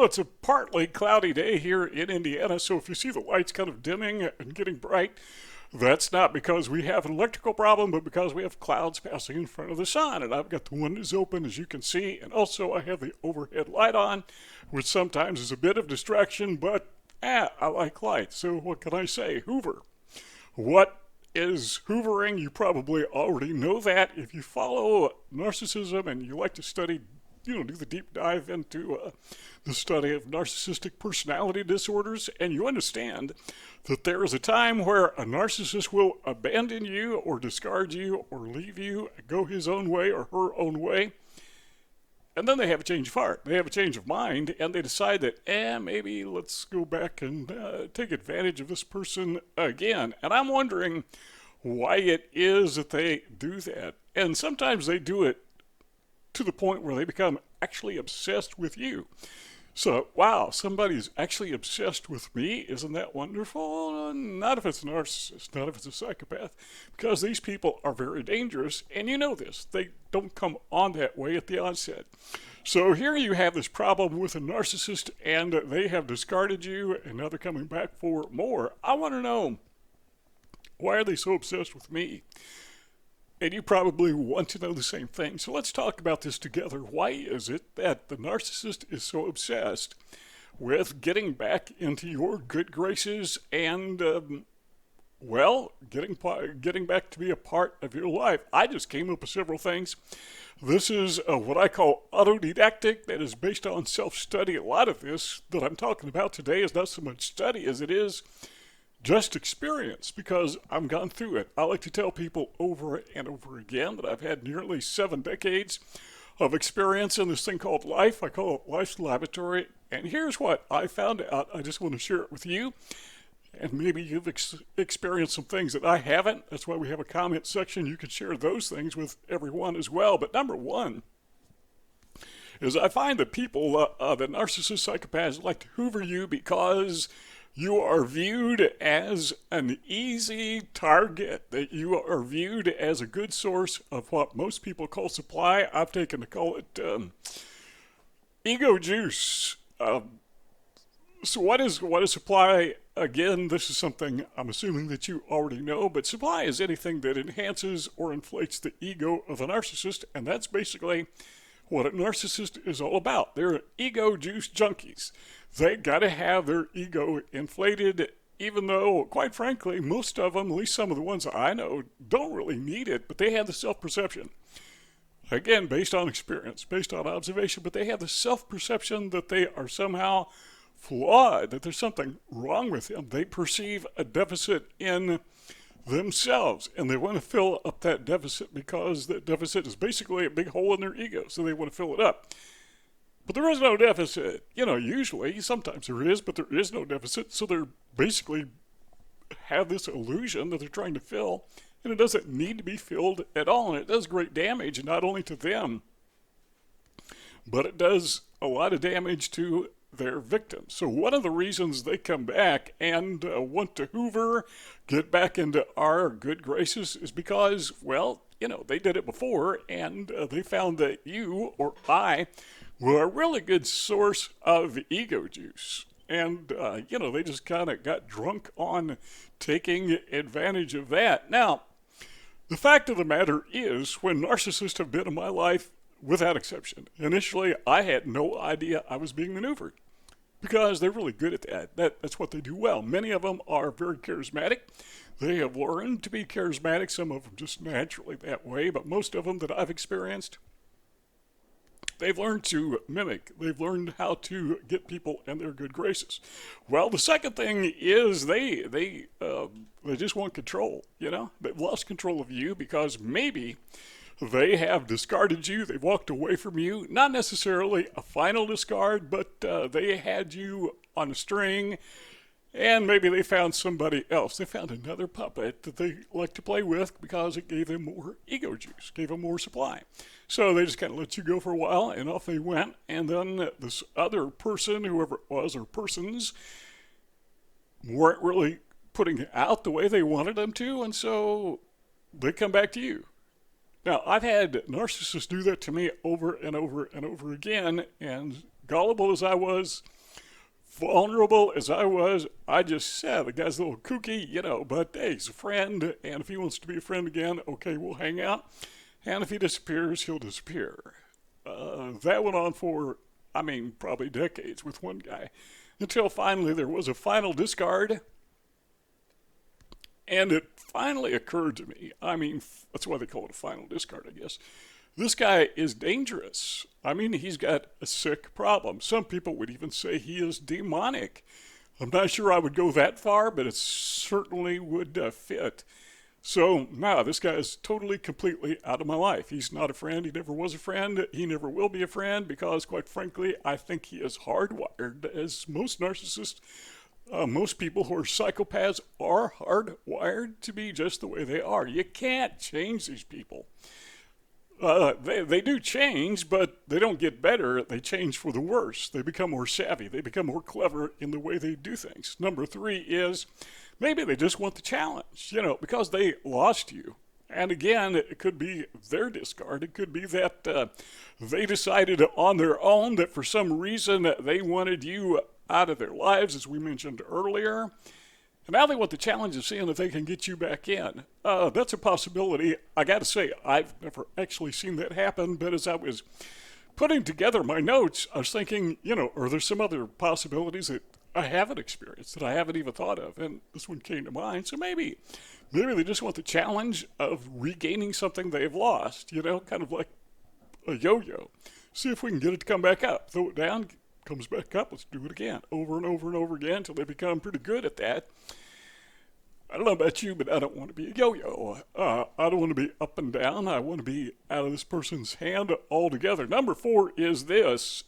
Well, it's a partly cloudy day here in Indiana, so if you see the lights kind of dimming and getting bright, that's not because we have an electrical problem, but because we have clouds passing in front of the sun. And I've got the windows open, as you can see, and also I have the overhead light on, which sometimes is a bit of distraction, but I like light. So what can I say? Hoover. What is hoovering? You probably already know that. If you follow narcissism and you like to study, do the deep dive into the study of narcissistic personality disorders, and you understand that there is a time where a narcissist will abandon you or discard you or leave you, go his own way or her own way, and then they have a change of heart. They have a change of mind, and they decide that, maybe let's go back and take advantage of this person again. And I'm wondering why it is that they do that. And sometimes they do it to the point where they become actually obsessed with you. So, wow, somebody's actually obsessed with me. Isn't that wonderful? Not if it's a narcissist, not if it's a psychopath, because these people are very dangerous, and you know this. They don't come on that way at the onset. So here you have this problem with a narcissist, and they have discarded you, and now they're coming back for more. I want to know, why are they so obsessed with me? And you probably want to know the same thing. So let's talk about this together. Why is it that the narcissist is so obsessed with getting back into your good graces and, getting back to be a part of your life? I just came up with several things. This is what I call autodidactic. That is based on self-study. A lot of this that I'm talking about today is not so much study as it is just experience, because I've gone through it. I like to tell people over and over again that I've had nearly 7 decades of experience in this thing called life. I call it life's laboratory. And here's what I found out. I just want to share it with you. And maybe you've experienced some things that I haven't. That's why we have a comment section. You can share those things with everyone as well. But number one is I find that people, the narcissist psychopaths, like to hoover you because you are viewed as an easy target, that you are viewed as a good source of what most people call supply. I've taken to call it ego juice. So what is supply? Again, this is something I'm assuming that you already know, but supply is anything that enhances or inflates the ego of a narcissist, and that's basically what a narcissist is all about. They're ego juice junkies. They gotta have their ego inflated, even though, quite frankly, most of them, at least some of the ones I know, don't really need it, but they have the self-perception. Again, based on experience, based on observation, but they have the self-perception that they are somehow flawed, that there's something wrong with them. They perceive a deficit in themselves, and they want to fill up that deficit because that deficit is basically a big hole in their ego, so they want to fill it up. But there is no deficit. Usually, sometimes there is, but there is no deficit, so they're basically have this illusion that they're trying to fill, and it doesn't need to be filled at all, and it does great damage, not only to them, but it does a lot of damage to their victims. So one of the reasons they come back and want to hoover, get back into our good graces, is because, they did it before, and they found that you or I were a really good source of ego juice. And, they just kind of got drunk on taking advantage of that. Now, the fact of the matter is, when narcissists have been in my life, without exception, initially I had no idea I was being maneuvered, because they're really good at that. That's what they do well. Many of them are very charismatic. They have learned to be charismatic. Some of them just naturally that way, but most of them that I've experienced, they've learned to mimic. They've learned how to get people in their good graces. Well, the second thing is they just want control. They've lost control of you because maybe they have discarded you. They've walked away from you. Not necessarily a final discard, but they had you on a string, and maybe they found somebody else. They found another puppet that they like to play with because it gave them more ego juice, gave them more supply. So they just kind of let you go for a while, and off they went. And then this other person, whoever it was, or persons, weren't really putting it out the way they wanted them to, and so they come back to you. Now, I've had narcissists do that to me over and over and over again, and gullible as I was, vulnerable as I was, I just said, the guy's a little kooky, but hey, he's a friend, and if he wants to be a friend again, okay, we'll hang out. And if he disappears, he'll disappear. That went on for, probably decades with one guy, until finally there was a final discard. And it finally occurred to me, that's why they call it a final discard, I guess. This guy is dangerous. He's got a sick problem. Some people would even say he is demonic. I'm not sure I would go that far, but it certainly would fit. So, now this guy is totally, completely out of my life. He's not a friend. He never was a friend. He never will be a friend because, quite frankly, I think he is hardwired. As most narcissists, most people who are psychopaths are hardwired to be just the way they are. You can't change these people. They do change, but they don't get better. They change for the worse. They become more savvy. They become more clever in the way they do things. Number 3 is maybe they just want the challenge, because they lost you. And again, it could be their discard. It could be that they decided on their own that for some reason they wanted you out of their lives, as we mentioned earlier. And now they want the challenge of seeing if they can get you back in. That's a possibility. I got to say, I've never actually seen that happen, but as I was putting together my notes, I was thinking, are there some other possibilities that I haven't experienced, that I haven't even thought of? And this one came to mind. So maybe they just want the challenge of regaining something they've lost, kind of like a yo-yo. See if we can get it to come back up. Throw it down, comes back up, let's do it again, over and over and over again until they become pretty good at that. I don't know about you, but I don't want to be a yo-yo. I don't want to be up and down. I want to be out of this person's hand altogether. Number 4 is this.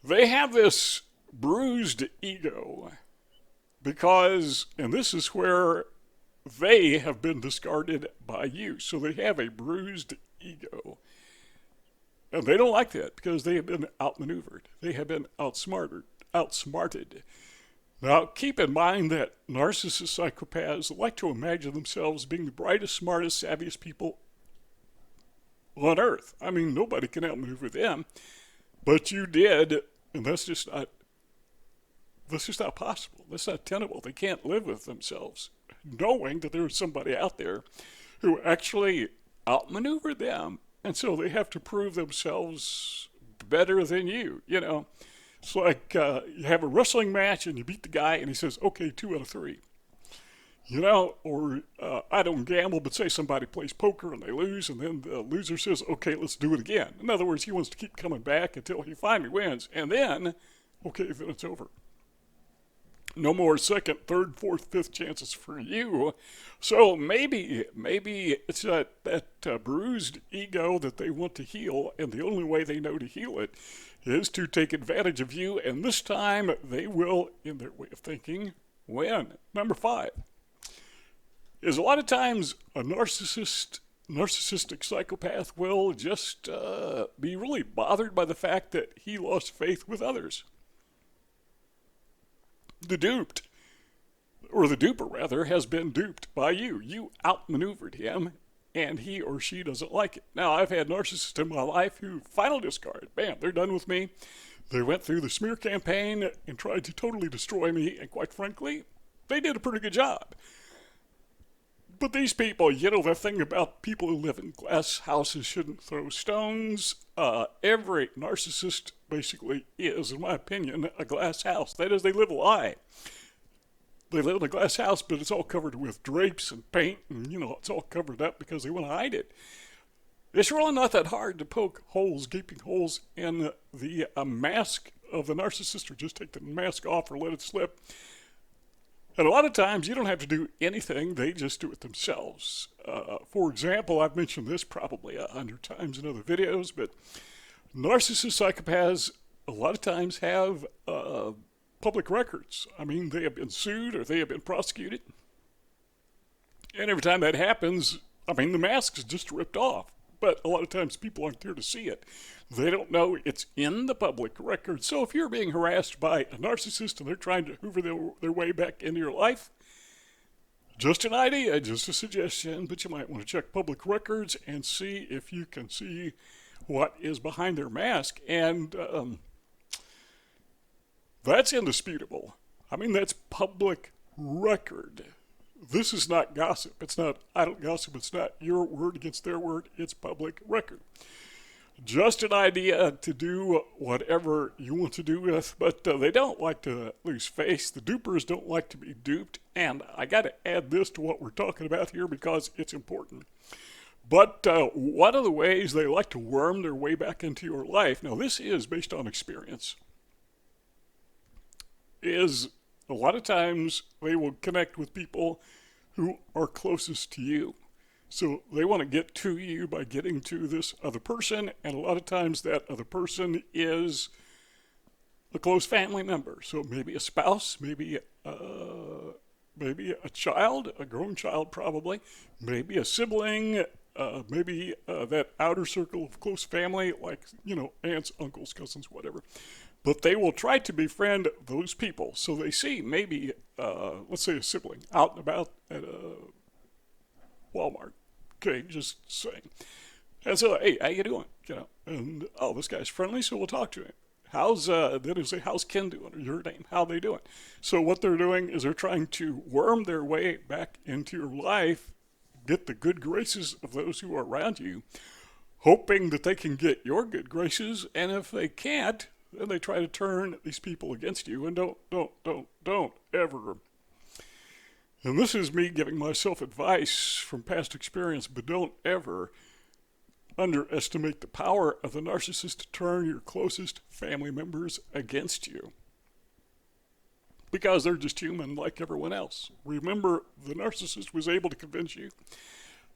They have this bruised ego because, and this is where they have been discarded by you. So they have a bruised ego. And they don't like that because they have been outmaneuvered. They have been outsmarted. Now, keep in mind that narcissist psychopaths like to imagine themselves being the brightest, smartest, savviest people on earth. Nobody can outmaneuver them, but you did, and that's just not possible. That's not tenable. They can't live with themselves, knowing that there is somebody out there who actually outmaneuvered them. And so they have to prove themselves better than you, It's like you have a wrestling match and you beat the guy and he says, okay, 2 out of 3. Or I don't gamble, but say somebody plays poker and they lose and then the loser says, okay, let's do it again. In other words, he wants to keep coming back until he finally wins. And then, okay, then it's over. No more second, third, fourth, fifth chances for you. So maybe it's that bruised ego that they want to heal, and the only way they know to heal it is to take advantage of you, and this time they will, in their way of thinking, win. Number 5 is a lot of times a narcissistic psychopath will just be really bothered by the fact that he lost faith with others. The duped, or the duper rather, has been duped by you. You outmaneuvered him, and he or she doesn't like it. Now, I've had narcissists in my life who final discard. Bam, they're done with me. They went through the smear campaign and tried to totally destroy me, and quite frankly, they did a pretty good job. But these people, the thing about people who live in glass houses shouldn't throw stones. Every narcissist basically is, in my opinion, a glass house. That is, they live a lie. They live in a glass house, but it's all covered with drapes and paint, and, it's all covered up because they want to hide it. It's really not that hard to poke holes, gaping holes in the mask of the narcissist, or just take the mask off or let it slip. And a lot of times you don't have to do anything, they just do it themselves. For example, I've mentioned this probably 100 times in other videos, but narcissist psychopaths a lot of times have public records. They have been sued or they have been prosecuted. And every time that happens, the mask is just ripped off. But a lot of times people aren't there to see it. They don't know it's in the public record. So if you're being harassed by a narcissist and they're trying to hoover their way back into your life, just an idea, just a suggestion, but you might want to check public records and see if you can see what is behind their mask. And that's indisputable. I mean, that's public record. This is not gossip. It's not idle gossip. It's not your word against their word. It's public record. Just an idea to do whatever you want to do with, but they don't like to lose face. The dupers don't like to be duped, and I got to add this to what we're talking about here because it's important. But one of the ways they like to worm their way back into your life, now this is based on experience, is a lot of times they will connect with people who are closest to you. So they want to get to you by getting to this other person, and a lot of times that other person is a close family member. So maybe a spouse, maybe a child, a grown child probably, maybe a sibling, maybe that outer circle of close family, like, aunts, uncles, cousins, whatever. But they will try to befriend those people. So they see maybe, let's say a sibling out and about at a Walmart. Okay, just saying. And so, hey, how you doing? And oh, this guy's friendly, so we'll talk to him. How's they say, how's Ken doing, or your name? How they doing? So what they're doing is they're trying to worm their way back into your life, get the good graces of those who are around you, hoping that they can get your good graces. And if they can't, then they try to turn these people against you. And don't ever. And this is me giving myself advice from past experience, but don't ever underestimate the power of the narcissist to turn your closest family members against you. Because they're just human like everyone else. Remember, the narcissist was able to convince you.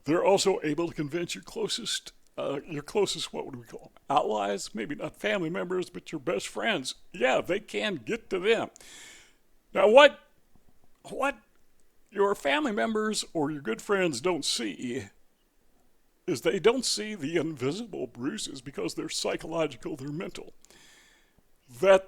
They're also able to convince your closest, what would we call them? Allies? Maybe not family members, but your best friends. Yeah, they can get to them. Now, what your family members or your good friends don't see is they don't see the invisible bruises because they're psychological, they're mental, that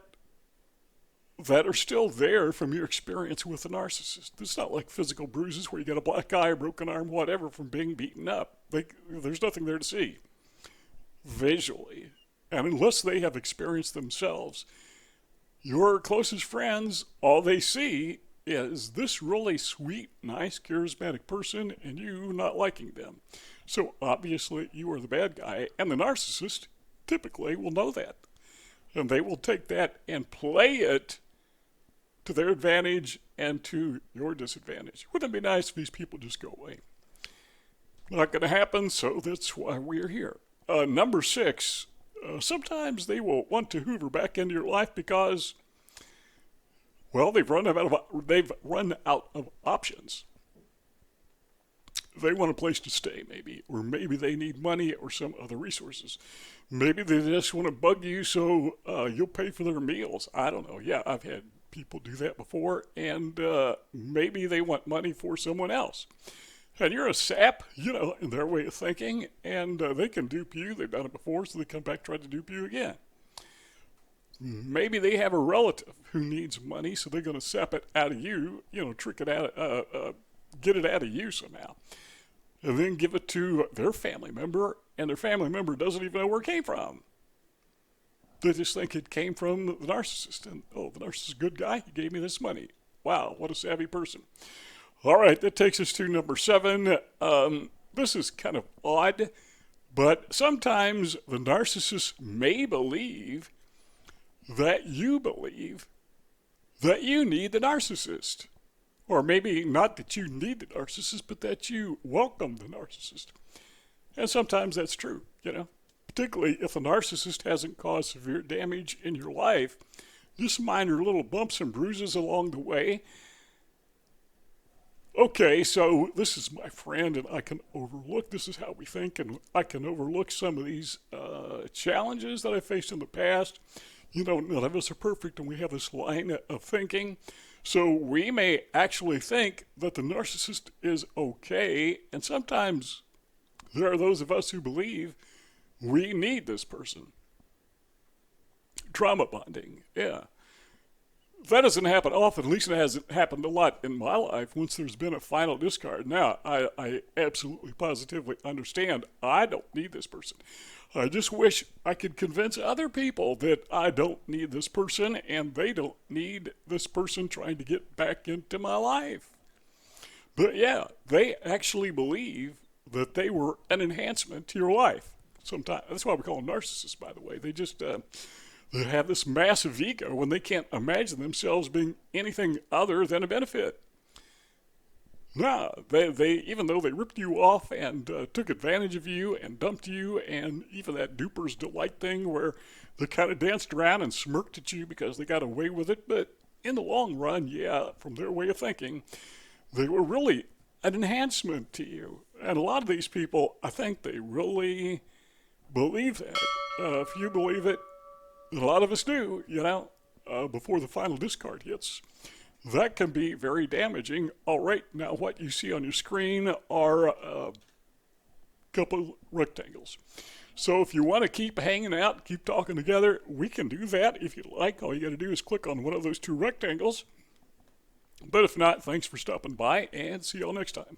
are still there from your experience with a narcissist. It's not like physical bruises where you got a black eye, a broken arm, whatever, from being beaten up. There's nothing there to see visually. And unless they have experienced themselves, your closest friends, all they see is this really sweet, nice, charismatic person and you not liking them. So obviously you are the bad guy, and the narcissist typically will know that. And they will take that and play it to their advantage and to your disadvantage. Wouldn't it be nice if these people just go away? Not going to happen, so that's why we're here. Number 6, sometimes they will want to hoover back into your life because, well, they've run out of options. They want a place to stay, maybe, or maybe they need money or some other resources. Maybe they just want to bug you so you'll pay for their meals. I don't know. Yeah, I've had people do that before, and maybe they want money for someone else. And you're a sap, in their way of thinking, and they can dupe you. They've done it before, so they come back and try to dupe you again. Maybe they have a relative who needs money, so they're going to sap it out of you, trick it out, get it out of you somehow, and then give it to their family member, and their family member doesn't even know where it came from. They just think it came from the narcissist, and, oh, the narcissist is a good guy, he gave me this money. Wow, what a savvy person. All right, that takes us to number 7. This is kind of odd, but sometimes the narcissist may believe that you need the narcissist. Or maybe not that you need the narcissist, but that you welcome the narcissist. And sometimes that's true, particularly if the narcissist hasn't caused severe damage in your life, just minor little bumps and bruises along the way. Okay, so this is my friend, and I can overlook, this is how we think, and I can overlook some of these challenges that I faced in the past. None of us are perfect, and we have this line of thinking. So we may actually think that the narcissist is okay, and sometimes there are those of us who believe we need this person. Trauma bonding, yeah. That doesn't happen often, at least it hasn't happened a lot in my life once there's been a final discard. Now, I absolutely positively understand I don't need this person. I just wish I could convince other people that I don't need this person and they don't need this person trying to get back into my life. But yeah, they actually believe that they were an enhancement to your life. Sometimes that's why we call them narcissists, by the way. They just they have this massive ego when they can't imagine themselves being anything other than a benefit. No, they even though they ripped you off and took advantage of you and dumped you, and even that duper's delight thing where they kind of danced around and smirked at you because they got away with it. But in the long run, yeah, from their way of thinking, they were really an enhancement to you. And a lot of these people, I think they really believe that. If you believe it, a lot of us do, before the final discard hits. That can be very damaging. All right, now what you see on your screen are a couple rectangles. So if you want to keep hanging out, keep talking together, we can do that if you like. All you got to do is click on one of those two rectangles. But if not, thanks for stopping by and see y'all next time.